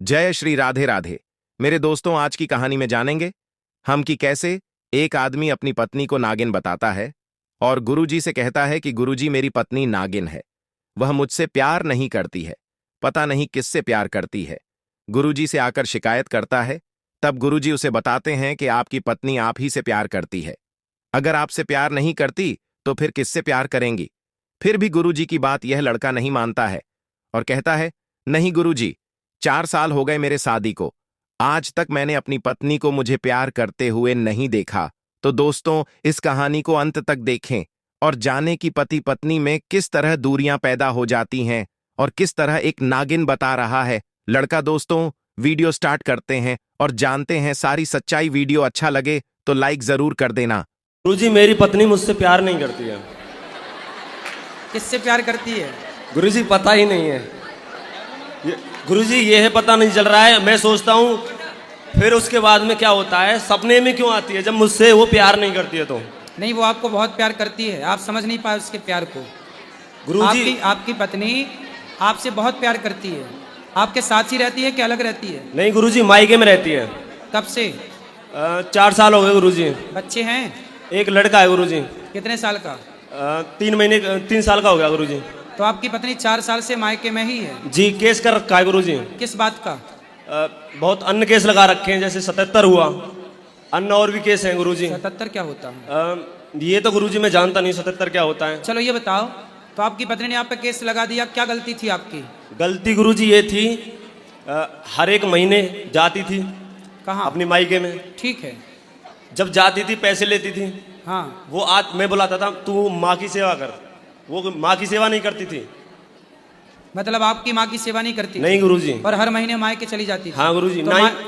जय श्री राधे राधे। मेरे दोस्तों, आज की कहानी में जानेंगे हम कि कैसे एक आदमी अपनी पत्नी को नागिन बताता है और गुरुजी से कहता है कि गुरुजी, मेरी पत्नी नागिन है, वह मुझसे प्यार नहीं करती है, पता नहीं किससे प्यार करती है। गुरुजी से आकर शिकायत करता है। तब गुरुजी उसे बताते हैं कि आपकी पत्नी आप ही से प्यार करती है। अगर आपसे प्यार नहीं करती तो फिर किससे प्यार करेंगी। फिर भी गुरुजी की बात यह लड़का नहीं मानता है और कहता है, नहीं गुरुजी, 4 साल हो गए मेरे शादी को, आज तक मैंने अपनी पत्नी को मुझे प्यार करते हुए नहीं देखा। तो दोस्तों, इस कहानी को अंत तक देखें और जानें कि पति पत्नी में किस तरह दूरियां पैदा हो जाती हैं और किस तरह एक नागिन बता रहा है लड़का। दोस्तों, वीडियो स्टार्ट करते हैं और जानते हैं सारी सच्चाई। वीडियो अच्छा लगे तो लाइक जरूर कर देना। गुरुजी, मेरी पत्नी मुझसे प्यार नहीं करती है। किससे प्यार करती है? गुरुजी, पता ही नहीं है। गुरुजी, ये है पता नहीं चल रहा है। मैं सोचता हूँ फिर उसके बाद में क्या होता है, सपने में क्यों आती है जब मुझसे वो प्यार नहीं करती है तो। नहीं, वो आपको बहुत प्यार करती है, आप समझ नहीं पाए उसके प्यार को। गुरुजी, आपकी पत्नी आपसे बहुत प्यार करती है। आपके साथ ही रहती है कि अलग रहती है? नहीं गुरुजी, मायके में रहती है। कब से? 4 साल हो गए गुरुजी। बच्चे हैं? एक लड़का है गुरुजी। कितने साल का? 3 साल का हो गया गुरुजी। तो आपकी पत्नी 4 साल से मायके में ही है? जी, केस कर रखा है गुरुजी। किस बात का? बहुत अन्य केस लगा रखे हैं, जैसे 77 हुआ, अन्य और भी केस हैं गुरुजी। 77 क्या होता है? ये तो गुरुजी मैं जानता नहीं 77 क्या होता है। चलो ये बताओ, तो आपकी पत्नी ने आप पे केस लगा दिया, क्या गलती थी आपकी? गलती गुरुजी ये थी, हर एक महीने जाती थी कहाँ? अपनी मायके में। ठीक है। जब जाती थी पैसे लेती थी। हाँ। वो आज मैं बुलाता था, तू माँ की सेवा कर, वो माँ की सेवा नहीं करती थी। मतलब आपकी माँ की सेवा नहीं करती? नहीं गुरुजी। और हर महीने मायके चली जाती थी? हाँ गुरुजी।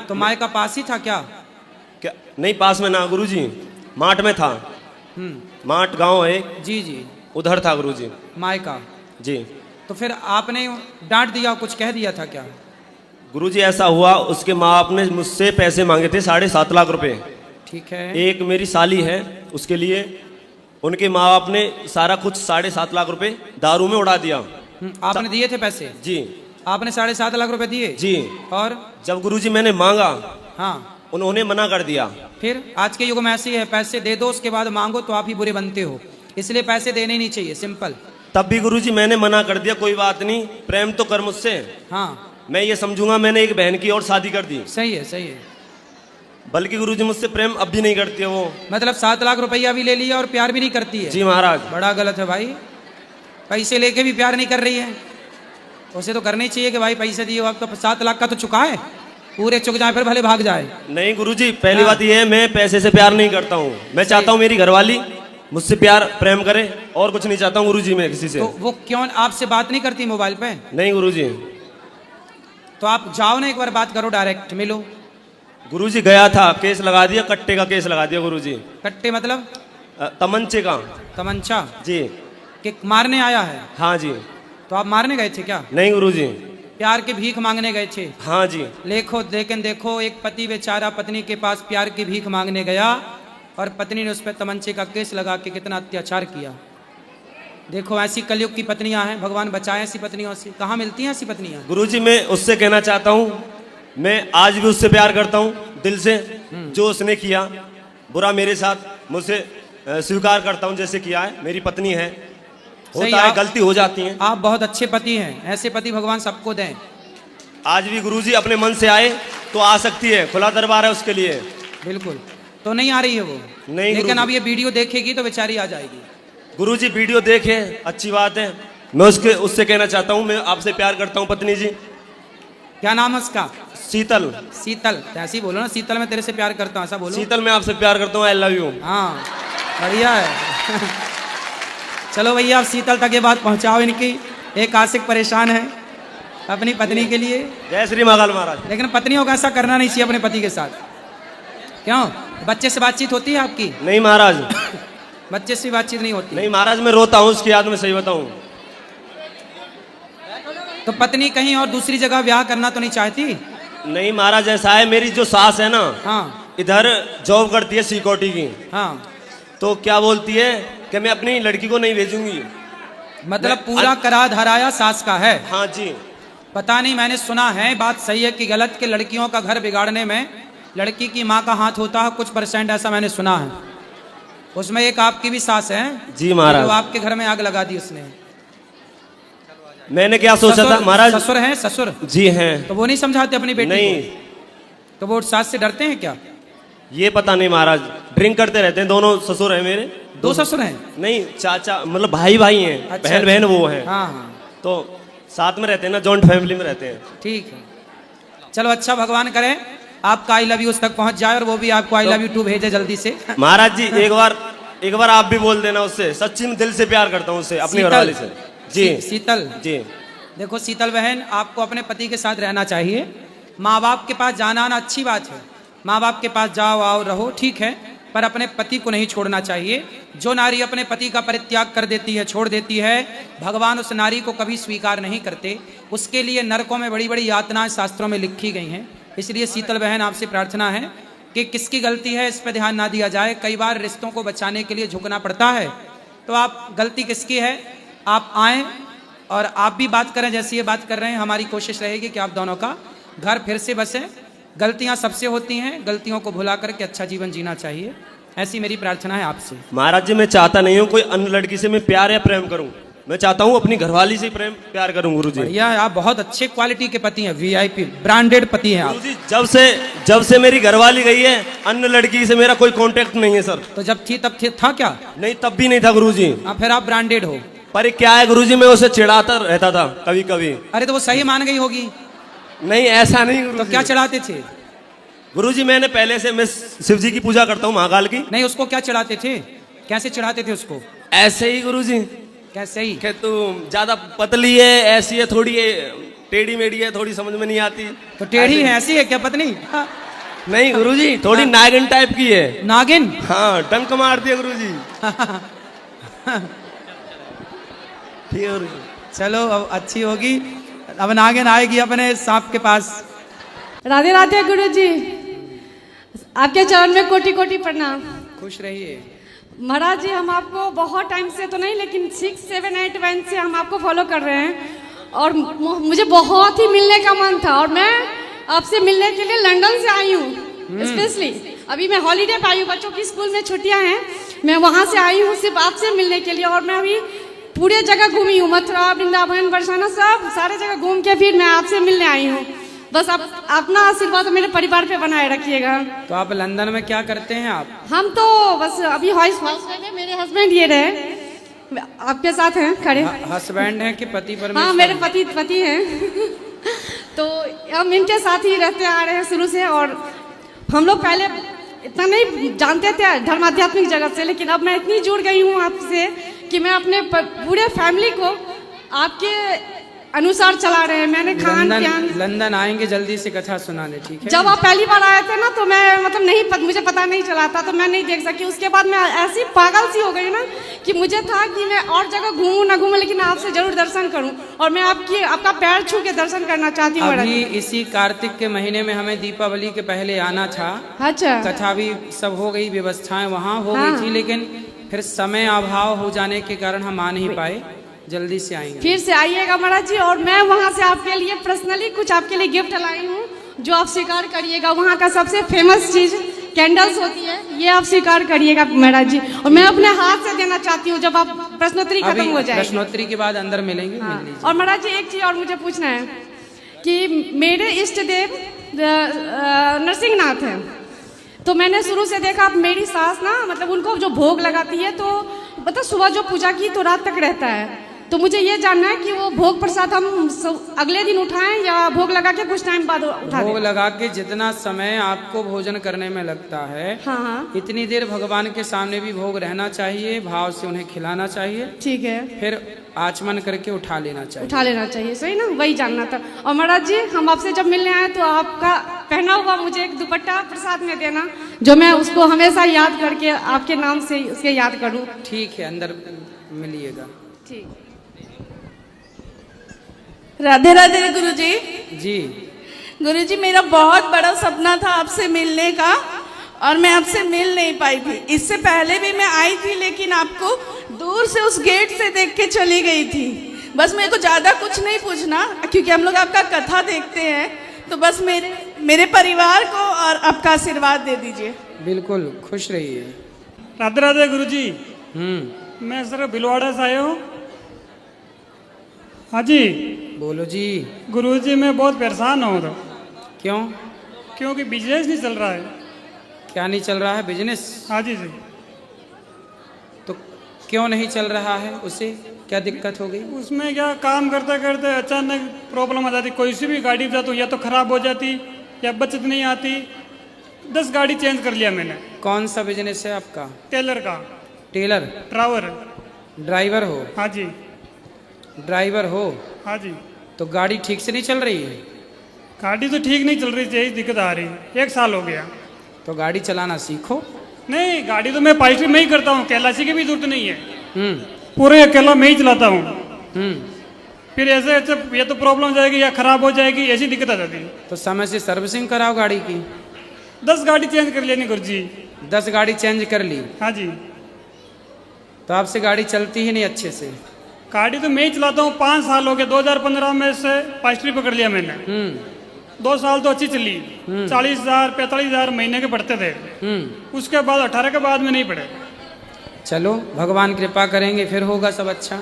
तो माँ का पास ही था क्या? क्या? नहीं, पास में ना गुरुजी, माठ में था। माठ गांव है, जी जी, उधर था गुरुजी। मायका जी। तो फिर आपने डांट दिया, कुछ कह दिया था क्या? गुरुजी, ऐसा हुआ, उसके माँ बाप ने मुझसे पैसे मांगे थे 7.5 लाख रुपए। ठीक है। एक मेरी साली है, उसके लिए उनके माँ बाप ने सारा कुछ 7.5 लाख रुपए दारू में उड़ा दिया। आपने दिए थे पैसे? जी। आपने 7.5 लाख रुपए दिए? जी। और जब गुरुजी मैंने मांगा, हाँ, उन्होंने मना कर दिया। फिर आज के युग में ऐसे ही है, पैसे दे दो उसके बाद मांगो तो आप ही बुरे बनते हो, इसलिए पैसे देने नहीं चाहिए, सिंपल। तब भी गुरुजी मैंने मना कर दिया, कोई बात नहीं, प्रेम तो कर मुझसे। हाँ, मैं ये समझूंगा मैंने एक बहन की और शादी कर दी। सही है, सही है। बल्कि गुरुजी मुझसे प्रेम अब भी नहीं करती है वो। मतलब 7 लाख रुपया भी ले लिया और प्यार भी नहीं करती है? जी महाराज। बड़ा गलत है भाई, पैसे लेके भी प्यार नहीं कर रही है। उसे तो करना ही चाहिए कि भाई पैसे दिए वक्त तो 7 लाख का तो चुका है, पूरे चुक जाए फिर भले भाग जाए। नहीं गुरुजी, पहली बात ये है, मैं पैसे से प्यार नहीं करता हूँ। मैं चाहता हूँ मेरी घरवाली मुझसे प्यार प्रेम करे, और कुछ नहीं चाहता हूँ गुरुजी मैं किसी से। तो वो क्यों आपसे बात नहीं करती मोबाइल पे? नहीं गुरुजी। तो आप जाओ ना, एक बार बात करो, डायरेक्ट मिलो। गुरुजी गया था, केस लगा दिया, कट्टे का केस लगा दिया गुरुजी। कट्टे मतलब? तमंचे का। तमंचा? जी। कि मारने आया है? हाँ जी। तो आप मारने गए थे क्या? नहीं गुरुजी। प्यार की भीख मांगने गए थे? हाँ जी। लेकिन देखो, एक पति बेचारा पत्नी के पास प्यार की भीख मांगने गया और पत्नी ने उस पर तमंचे का केस लगा के कितना अत्याचार किया। देखो, ऐसी कलयुग की पत्नियां हैं, भगवान बचाए ऐसी पत्नियों से। कहाँ मिलती हैं ऐसी पत्नियां? गुरुजी, मैं उससे कहना चाहता हूँ, मैं आज भी उससे प्यार करता हूँ दिल से। जो उसने किया बुरा मेरे साथ, मुझसे स्वीकार करता हूँ जैसे किया है। मेरी पत्नी है, होता है, गलती हो जाती है। आप बहुत अच्छे पति हैं, ऐसे पति भगवान सबको दें। आज भी गुरुजी अपने मन से आए तो आ सकती है, खुला दरबार है उसके लिए। बिल्कुल। तो नहीं आ रही है वो? नहीं, लेकिन अब ये वीडियो देखेगी तो बेचारी आ जाएगी। गुरुजी वीडियो देखे, अच्छी बात है। मैं उससे कहना चाहता हूँ, मैं आपसे प्यार करता हूँ पत्नी जी। क्या नाम है उसका? शीतल। शीतल? ऐसे ही बोलो ना, शीतल मैं तेरे से प्यार करता हूँ, ऐसा बोलो। शीतल, मैं आपसे प्यार करता हूँ, आई लव यू। हाँ, बढ़िया है। चलो भैया, आप शीतल तक ये बात पहुंचाओ इनकी। एक आशिक परेशान है अपनी पत्नी के लिए। जय श्री महाकाल महाराज। लेकिन पत्नियों को ऐसा करना नहीं चाहिए अपने पति के साथ। क्यों? बच्चे से बातचीत होती है आपकी? नहीं महाराज। बच्चे से बातचीत नहीं होती? नहीं महाराज, मैं रोता हूँ उसकी याद में, सही बताऊँ। तो पत्नी कहीं और दूसरी जगह ब्याह करना तो नहीं चाहती? नहीं महाराज, ऐसा है, मेरी जो सास है ना, हाँ, इधर जॉब करती है सिक्योरिटी की। हाँ। तो क्या बोलती है कि मैं अपनी लड़की को नहीं भेजूंगी। मतलब पूरा करा धराया सास का है? हाँ जी। पता नहीं, मैंने सुना है, बात सही है कि गलत, कि लड़कियों का घर बिगाड़ने में लड़की की माँ का हाथ होता है, कुछ परसेंट ऐसा मैंने सुना है। उसमें एक आपकी भी सास है जी महाराज, जो आपके घर में आग लगा दी उसने। मैंने क्या सोचा था महाराज? ससुर हैं, ससुर जी हैं। तो वो नहीं समझाते अपनी बेटी नहीं। को? तो वो सास से डरते हैं क्या? ये पता नहीं महाराज, ड्रिंक करते रहते हैं। दोनों ससुर हैं मेरे। दो ससुर हैं? नहीं, चाचा मतलब भाई भाई हैं। अच्छा, बहन बहन वो हैं। हाँ हाँ, तो साथ में रहते हैं ना, जॉइंट फैमिली में रहते हैं। ठीक है। चलो अच्छा, भगवान करे आपका आई लव यू उस तक पहुंच जाए और वो भी आपको आई लव यू टू भेजे जल्दी से। महाराज जी एक बार आप भी बोल देना उससे, सच्ची में दिल से प्यार करता हूँ उससे, अपनी घरवाली से। जी शीतल जी। देखो शीतल बहन, आपको अपने पति के साथ रहना चाहिए। माँ बाप के पास जाना आना अच्छी बात है, माँ बाप के पास जाओ आओ रहो, ठीक है, पर अपने पति को नहीं छोड़ना चाहिए। जो नारी अपने पति का परित्याग कर देती है, छोड़ देती है, भगवान उस नारी को कभी स्वीकार नहीं करते। उसके लिए नरकों में बड़ी बड़ी यातनाएं शास्त्रों में लिखी गई हैं। इसलिए शीतल बहन आपसे प्रार्थना है कि किसकी गलती है इस पर ध्यान ना दिया जाए। कई बार रिश्तों को बचाने के लिए झुकना पड़ता है, तो आप गलती किसकी है, आप आएँ और आप भी बात करें जैसी ये बात कर रहे हैं। हमारी कोशिश रहेगी कि आप दोनों का घर फिर से बसे। गलतियां सबसे होती हैं, गलतियों को भुला करके अच्छा जीवन जीना चाहिए, ऐसी मेरी प्रार्थना है आपसे। महाराज जी, मैं चाहता नहीं हूँ कोई अन्य लड़की से मैं प्यार या प्रेम करूँ, मैं चाहता हूँ अपनी घरवाली से प्रेम प्यार करूँ। गुरु जी बढ़िया है, आप बहुत अच्छे क्वालिटी के पति हैं, वीआईपी ब्रांडेड पति हैं आप। गुरुजी, जब से मेरी घरवाली गई है, अन्य लड़की से मेरा कोई कांटेक्ट नहीं है सर। तो जब थी तब था क्या? नहीं, तब भी नहीं था गुरुजी। फिर आप ब्रांडेड हो। पर क्या है गुरुजी, मैं उसे चिढ़ाता रहता था कभी कभी। अरे तो वो सही मान गई होगी। नहीं, ऐसा नहीं गुरुजी। तो क्या चढ़ाते थे? गुरुजी, मैंने पहले से, मैं शिव जी की पूजा करता हूँ, महाकाल की। नहीं, उसको क्या चढ़ाते थे, कैसे चढ़ाते थे उसको? ऐसे ही गुरुजी। कैसे ही? कि तू ज्यादा पतली है, ऐसी है, थोड़ी टेढ़ी मेढ़ी है, थोड़ी समझ में नहीं आती। तो टेढ़ी है, ऐसी है क्या पत्नी? नहीं गुरुजी, थोड़ी नागिन टाइप की है। नागिन? हाँ, डंक मार दिया गुरुजी। ठीक है गुरुजी। चलो अब अच्छी होगी, अब नागिन आएगी अपने सांप के पास। राधे राधे गुरुजी, आपके चरण में कोटि कोटि प्रणाम। खुश रहिए महाराज जी। हम आपको बहुत टाइम से तो नहीं, लेकिन 6, 7, 8 वन से हम आपको फॉलो कर रहे हैं और मुझे बहुत ही मिलने का मन था और मैं आपसे मिलने के लिए लंदन से आई हूँ स्पेशली। अभी मैं हॉलीडे पे आई हूँ, बच्चों की स्कूल में छुट्टियाँ हैं, मैं वहाँ से आई हूँ सिर्फ आपसे मिलने के लिए। और मैं अभी पूरे जगह घूमी हूँ, मथुरा, वृंदावन, बरसाना, सब सारे जगह घूम के फिर मैं आपसे मिलने आई हूँ। बस आप अपना आशीर्वाद मेरे परिवार पे बनाए रखिएगा। तो आप लंदन में क्या करते हैं आप? हम तो बस अभी हाउस वाइफ है, मेरे हस्बैंड ये रहे आपके साथ हैं खड़े। हस्बैंड हैं कि पति परमेश्वर? हाँ, मेरे पति हैं। तो हम इनके साथ ही रहते आ रहे हैं शुरू से। और हम लोग पहले इतना नहीं जानते थे धर्म आध्यात्मिक जगत से, लेकिन अब मैं इतनी जुड़ गई हूँ आपसे कि मैं अपने पूरे फैमिली को आपके अनुसार चला रहे हैं। मैंने खान पियान। लंदन आएंगे जल्दी से कथा सुनाने, ठीक है? जब आप पहली बार आए थे ना, तो मैं मतलब नहीं मुझे पता नहीं चला था, तो मैं नहीं देख सकी। उसके बाद मैं ऐसी पागल सी हो गई ना कि मुझे था कि मैं और जगह घूमूं ना घूमूं, लेकिन आपसे जरूर दर्शन करूं। और मैं आपका पैर छू के दर्शन करना चाहती हूँ। अभी इसी कार्तिक के महीने में हमें दीपावली के पहले आना था। अच्छा। कथा भी सब हो गई, व्यवस्थाएं वहाँ हो गई थी, लेकिन फिर समय अभाव हो जाने के कारण हम आ नहीं पाए। जल्दी से आएंगे। फिर से आइएगा महाराज जी। और मैं वहाँ से आपके लिए पर्सनली कुछ आपके लिए गिफ्ट लाई हूँ, जो आप स्वीकार करिएगा। वहाँ का सबसे फेमस चीज कैंडल्स होती है, ये आप स्वीकार करिएगा महाराज जी। और मैं अपने हाथ से देना चाहती हूँ जब आप प्रश्नोत्तरी खत्म हो जाए। प्रश्नोत्तरी के बाद अंदर मिलेंगे। हाँ। और महाराज जी एक चीज और मुझे पूछना है कि मेरे इष्ट देव नरसिंहनाथ है, तो मैंने शुरू से देखा मेरी सास ना, मतलब उनको जो भोग लगाती है, तो मतलब सुबह जो पूजा की तो रात तक रहता है। तो मुझे ये जानना है कि वो भोग प्रसाद हम अगले दिन उठाएं या भोग लगा के कुछ टाइम बाद उठा भोग लगा के जितना समय आपको भोजन करने में लगता है, हाँ, इतनी देर भगवान के सामने भी भोग रहना चाहिए, भाव से उन्हें खिलाना चाहिए। ठीक है। फिर आचमन करके उठा लेना चाहिए। सही ना, वही जानना था। और महाराज जी हम आपसे जब मिलने आए तो आपका पहना हुआ मुझे एक दुपट्टा प्रसाद में देना, जो मैं उसको हमेशा याद करके आपके नाम से उसके याद करूँ। ठीक है, अंदर मिलिएगा। ठीक। राधे राधे गुरुजी। जी गुरुजी, मेरा बहुत बड़ा सपना था आपसे मिलने का, और मैं आपसे मिल नहीं पाई थी। इससे पहले भी मैं आई थी, लेकिन आपको दूर से उस गेट से देख के चली गई थी। बस मेरे को ज़्यादा कुछ नहीं पूछना, क्योंकि हम लोग आपका कथा देखते हैं, तो बस मेरे परिवार को और आपका आशीर्वाद दे दीजिए। बिल्कुल, खुश रहिए। राधे राधे गुरुजी। हम्म, मैं सर भिलवाड़ा से आया हूँ। हाँ जी बोलो जी। गुरुजी, मैं बहुत परेशान हूँ तो, क्यों? क्योंकि बिजनेस नहीं चल रहा है। क्या नहीं चल रहा है? बिजनेस? हाँ जी जी। तो क्यों नहीं चल रहा है? उसे क्या दिक्कत हो गई? उसमें क्या, काम करते करते अचानक प्रॉब्लम आ जाती। कोई सी भी गाड़ी जाती तो या तो खराब हो जाती या बचत नहीं आती। 10 गाड़ी चेंज कर लिया मैंने। कौन सा बिजनेस है आपका? टेलर का। टेलर? ड्राइवर। ड्राइवर हो? हाँ जी। ड्राइवर हो हाँ जी। तो गाड़ी ठीक से नहीं चल रही है? गाड़ी तो ठीक नहीं चल रही थी, यही दिक्कत आ रही है। 1 साल हो गया। तो गाड़ी चलाना सीखो। नहीं, गाड़ी तो मैं पाइस्ट्री में ही करता हूँ, कैलाशी की भी जरूरत नहीं है। हम्म पूरे अकेला मैं ही चलाता हूँ। हम्म फिर ऐसे ऐसे या तो प्रॉब्लम हो जाएगी या खराब हो जाएगी, ऐसी दिक्कत आ जाती है। तो समय से सर्विसिंग कराओ गाड़ी की। 10 गाड़ी चेंज कर लेनी गुरुजी। 10 गाड़ी चेंज कर ली हाँ जी। तो आपसे गाड़ी चलती ही नहीं अच्छे से। गाड़ी तो मैं ही चलाता हूँ, 5 साल हो गए। 2015 में से पाइस्ट्री पकड़ लिया मैंने। 2 साल तो अच्छी चली। 40,000 45,000 महीने के पड़ते थे। उसके बाद 18 के बाद में नहीं पड़े। चलो, भगवान कृपा करेंगे, फिर होगा सब अच्छा।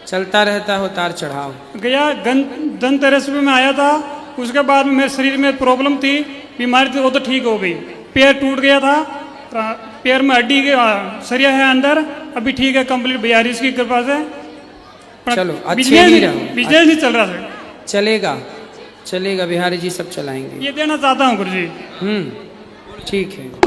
चलता रहता है उतार चढ़ाव। गया धनतेरस पे मैं आया था। उसके बाद में मेरे शरीर में प्रॉब्लम थी, बीमारी थी, वो तो ठीक हो गई। पैर टूट गया था, पैर में हड्डी के सरिया है अंदर, अभी ठीक है कंप्लीट बिहारी की कृपा से। चलो, अच्छे ही रहो। बिजनेस नहीं चल रहा सर। चलेगा चलेगा, बिहारी जी सब चलाएंगे। ये देना चाहता हूँ गुरुजी। ठीक है।